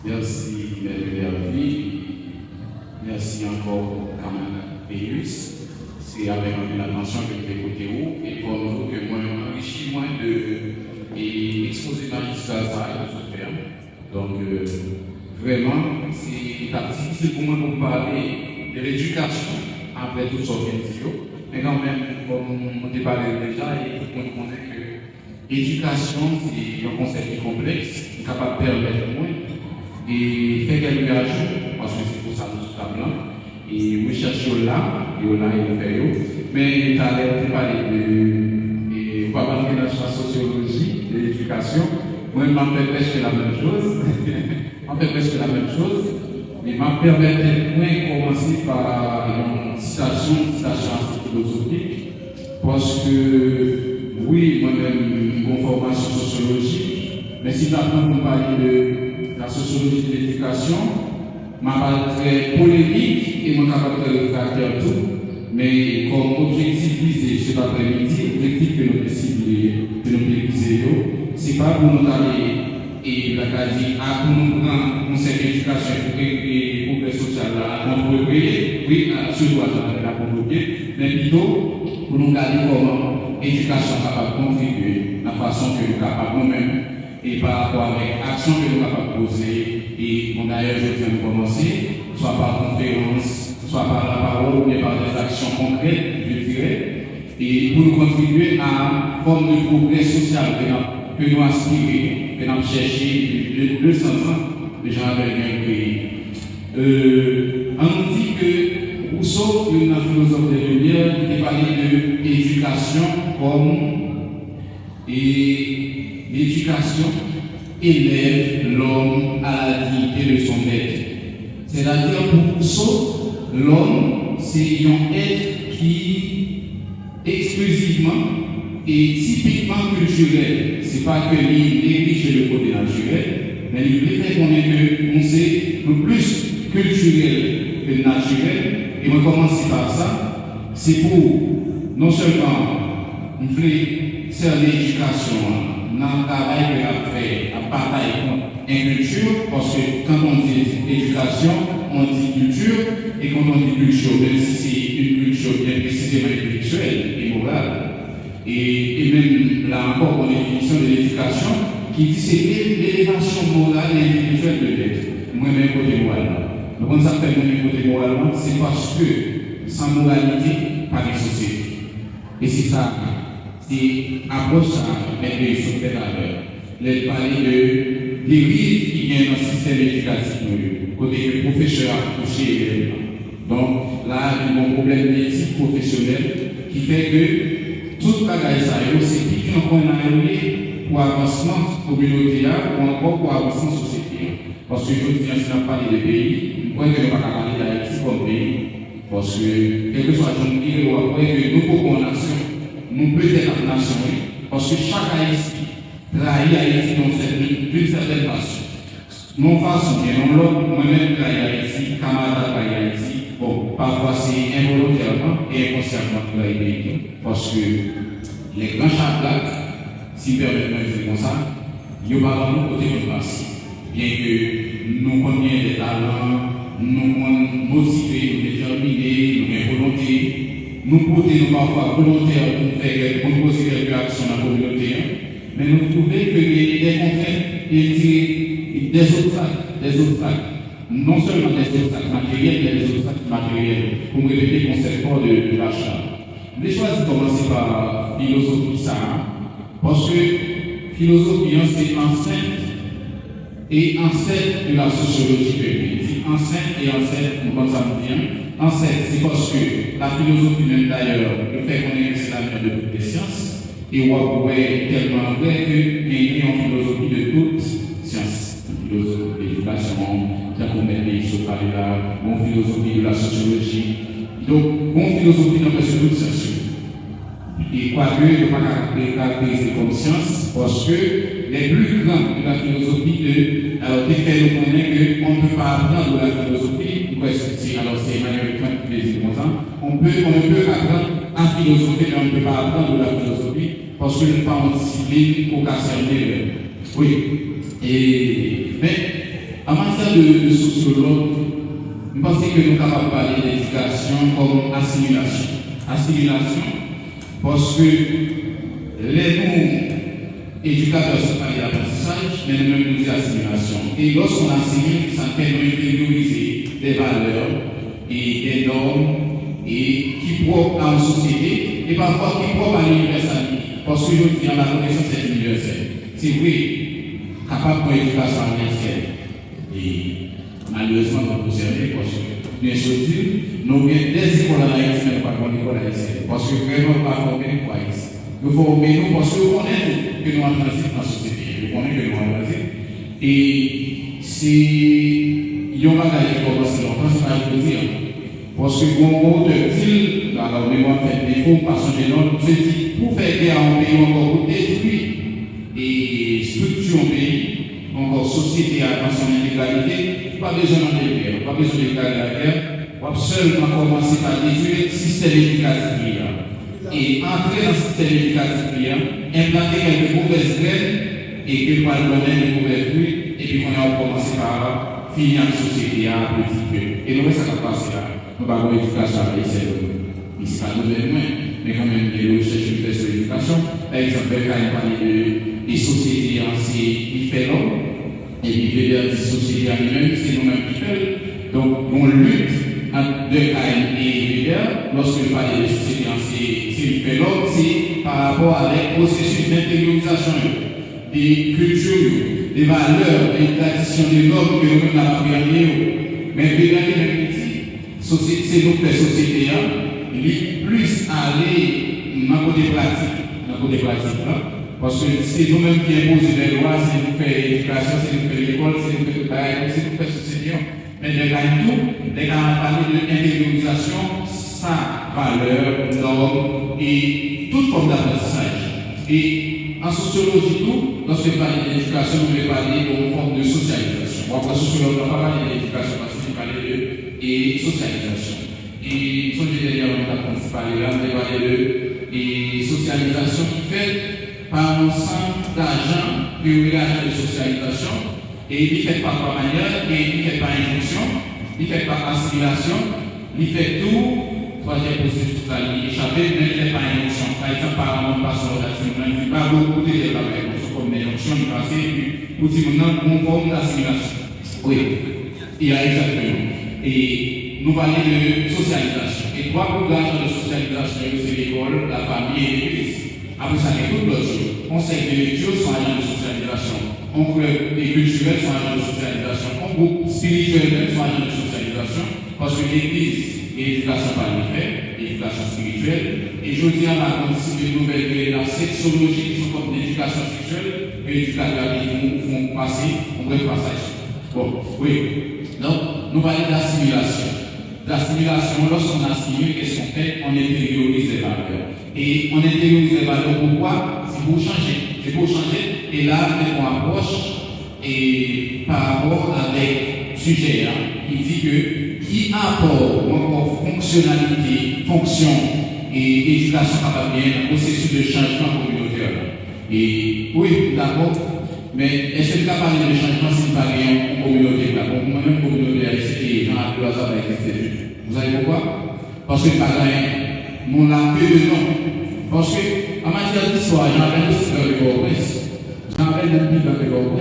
Merci, Hervé. Merci encore, camarade Pérus. C'est avec l'attention que je vais écouter vous et pour vous que moi, enrichi moins de exposer ma histoire à se faire. Donc, vraiment, c'est difficile pour moi de parler de l'éducation après tout ce qu'on mais quand même, comme on a parlé déjà, et tout le monde connaît que l'éducation, c'est un concept complexe, qui est capable de permettre moins et faire quelques ajouts, parce que c'est pour ça que nous sommes là. Et vous cherchez là, et là, il fait. Mais tu as parlé de. Pour parler de la sociologie, de l'éducation, moi, je m'en fais presque la même chose. Mais je me permets de commencer par une citation assez philosophique, parce que, oui, moi-même, une formation sociologique, mais si j'apprends pour parler de la sociologie de l'éducation, je suis très polémique et je suis capable de réfractaire tout, mais comme objectif visé cet après-midi, l'objectif que nous décidons viser, ce n'est pas pour nous aller et la quasi à pour nous prendre conseil d'éducation et progrès social à contribuer, oui, surtout à la contribuer, mais plutôt pour nous garder comment l'éducation est capable de contribuer, la façon que nous sommes capables nous-mêmes, et par rapport avec l'action que nous sommes capables de poser. Et d'ailleurs, je viens de commencer, soit par conférence, soit par la parole, ou par des actions concrètes, je dirais, et pour nous contribuer à une forme de progrès social que nous aspirons, que nous cherchons 200 ans, les gens avaient bien créé. On nous dit que Rousseau, une philosophe des Lumières, il parlait de l'éducation comme l'éducation élève l'homme à la dignité de son être. C'est-à-dire pour Rousseau, l'homme, c'est un être qui exclusivement et typiquement culturel. Ce n'est pas que lui néglige le côté naturel, mais il veut faire qu'on sait le plus culturel que naturel. Et on commence par ça. C'est pour non seulement nous faire l'éducation, dans le travail que l'on fait, à bataille contre une culture, parce que quand on dit éducation, on dit culture, et quand on dit culture, même si c'est une culture bien précisément intellectuelle et morale, et même là encore, une définition de l'éducation qui dit c'est l'élévation morale et intellectuelle de l'être. Moi-même, côté moralement. Donc, quand ça fait moi-même côté moralement, c'est parce que sans moralité, pas de société. Et c'est ça. C'est approche ça, mais de ce fait à l'heure. Les parler de dérive qui vient dans le système éducatif, côté que le professeur a touché les. Donc là, il y a un problème d'éthique professionnelle qui fait que toute bagaille ça, c'est qui qu'on a arrivé pour avancement communautaire ou encore pour avancement société. Parce que je dis, si on a parlé des pays, je crois que nous ne pouvons pas parler d'Haïti comme pays. Parce que, quel que soit le pays, on croit que nous pouvons nation. Nous peut-être la nation, parce que chaque Haïti trahit Haïti d'une certaine façon. Non façon, bien non l'autre, moi-même trahis Haïti, camarade trahis Haïti. Bon, parfois c'est involontairement et inconsciemment trahis Haïti, parce que les grands chaplacs, si permettez-moi de dire comme ça, ils n'ont pas vraiment côté de place. Bien que nous connaissions des talents, nous motivés, nous déterminés, nous avons volonté. Nous pouvons parfois volontaires pour poser quelques actions dans la communauté, mais nous trouvons que des contraintes et des obstacles, non seulement des obstacles matériels, mais des obstacles matériels, pour me répéter le concept de l'achat. Je vais choisir de commencer par philosophie, ça, parce que philosophie, c'est enceinte et ancêtre de la sociologie publique. Enceinte et ancêtre, comme ça nous vient. Ancêtre, c'est parce que la philosophie même d'ailleurs, le fait qu'on est l'avenir de toutes les sciences, et on est tellement vrai qu'il y a une philosophie de toutes sciences. Une philosophie de l'éducation, qu'on met les choses par là, une philosophie de la sociologie. Donc, une philosophie dans presque toutes sciences. Et quoique, il ne faut pas caractériser comme science, parce que les plus grands de la philosophie alors, des faits nous connaissent qu'on ne peut pas apprendre de la philosophie, alors c'est Emmanuel Kant qui les dit comme ça, on ne peut apprendre en philosophie, mais on ne peut pas apprendre de la philosophie, parce que nous ne sommes pas en discipline pour casser. Oui. Mais, en matière de sociologue, je pense que nous sommes capables de parler d'éducation comme assimilation. Assimilation, parce que les nous, éducateurs, sont parlé d'apprentissage, mais nous-mêmes nous disons assimilation. Et lorsqu'on assimile, ça fait nous intérioriser des valeurs et des normes et qui propres à une société et parfois qui propres à l'universalité. Parce que je dis, la connaissance est universelle. C'est vrai, capable d'une éducation universelle. Et malheureusement, nous nous observons parce que, bien sûr, nous avons des écoles à Haïti, mais pas de l'école à Haïti. Parce que vraiment, pas former pour Haïti. Nous formons nous parce que nous connaissons que nous avons transit dans la société. Nous connaissons que nous avons transit. Et c'est un bagage qui commence longtemps, c'est pas le dire. Parce que bon mot de style, dans la mémoire fait défaut, par son génome, se dit pour faire guerre en pays encore pour détruire et structurer un pays, encore société dans son intégralité, pas besoin de guerre, pas besoin de la guerre, on va seulement commencer par détruire le système éducatif. Et entrer dans le système éducatif, implanter quelques mauvaises graines et que par le domaine de mauvaises fruits, et puis on va commencer par finir la société à un petit peu. Et nous, ça va passer là. Nous avons une éducation à l'essai. Ici, pas de mais quand même, les recherches qui font sur l'éducation. Par exemple, quand il parle des sociétés, il fait l'homme. Et puis, il veut dire des sociétés en elles-mêmes, c'est nous-mêmes qui faisons. Donc, on lutte entre deux KM et leader. Lorsque je parle des sociétés, c'est fait l'homme, c'est par rapport avec le processus d'intériorisation des cultures, des valeurs, des traditions, des normes que nous-mêmes avons appris. Mais c'est nous faire société, plus aller dans le côté pratique. Parce que c'est nous-mêmes qui imposons les lois, c'est nous faire l'éducation, c'est nous faire l'école, c'est nous faire le travail, c'est nous faire société. Mais les gars, les gars parlent de l'intériorisation, sa valeur, norme et toute forme d'apprentissage. Et en sociologie, lorsque je parle d'éducation, nous devons parler d'une forme de socialisation. Moi, en sociologie, on ne va pas parler d'éducation parce qu'il parle de socialisation. Et son général, on a parlé là, on va parler de socialisation qui fait par un centre d'argent, puis l'argent de socialisation, et il fait par manière, et il fait par injonction, il fait par assimilation, il fait tout, troisième processus, il échappé, mais il fait par injonction. Par exemple, par un passant d'action, il ne dit pas beaucoup de travail, comme une injonction, il passe, et puis, pour tout le monde, on forme d'assimilation. Oui, il y a exactement. Et nous parlons de socialisation. Et trois programmes de socialisation, c'est l'école, la famille et l'église. Après ça, il y a toutes d'autres choses. Conseil de lecture sont agents de socialisation. On club et culturel sont agents de socialisation. On groupe spirituel sont agents de socialisation. Parce que l'église et l'éducation par l'effet, l'éducation spirituelle. Et je dis à la condition de nouvelles de la sexologie qui sont comme l'éducation sexuelle et l'éducation qui font passer, on bref passage. Bon, oui. Donc, nous parlons d'assimilation. L'assimilation, lorsqu'on assimile, qu'est-ce qu'on fait? On intériorise les valeurs. Et on intériorise les valeurs pourquoi? C'est pour changer. C'est pour changer. Et là, on approche et par rapport avec le sujet qui dit que qui apporte encore fonctionnalité, fonction et éducation capable bien, processus de changement communautaire. Et oui, d'accord. Mais est-ce que tu as parlé de changement si pas en communauté? Moi-même, communauté, c'est gens à plus hasard avec les. Vous savez pourquoi? Parce que par exemple, mon la que de nom. Parce que, en matière d'histoire, j'en ai un peu de l'Europe. J'en ai un peu de l'Europe.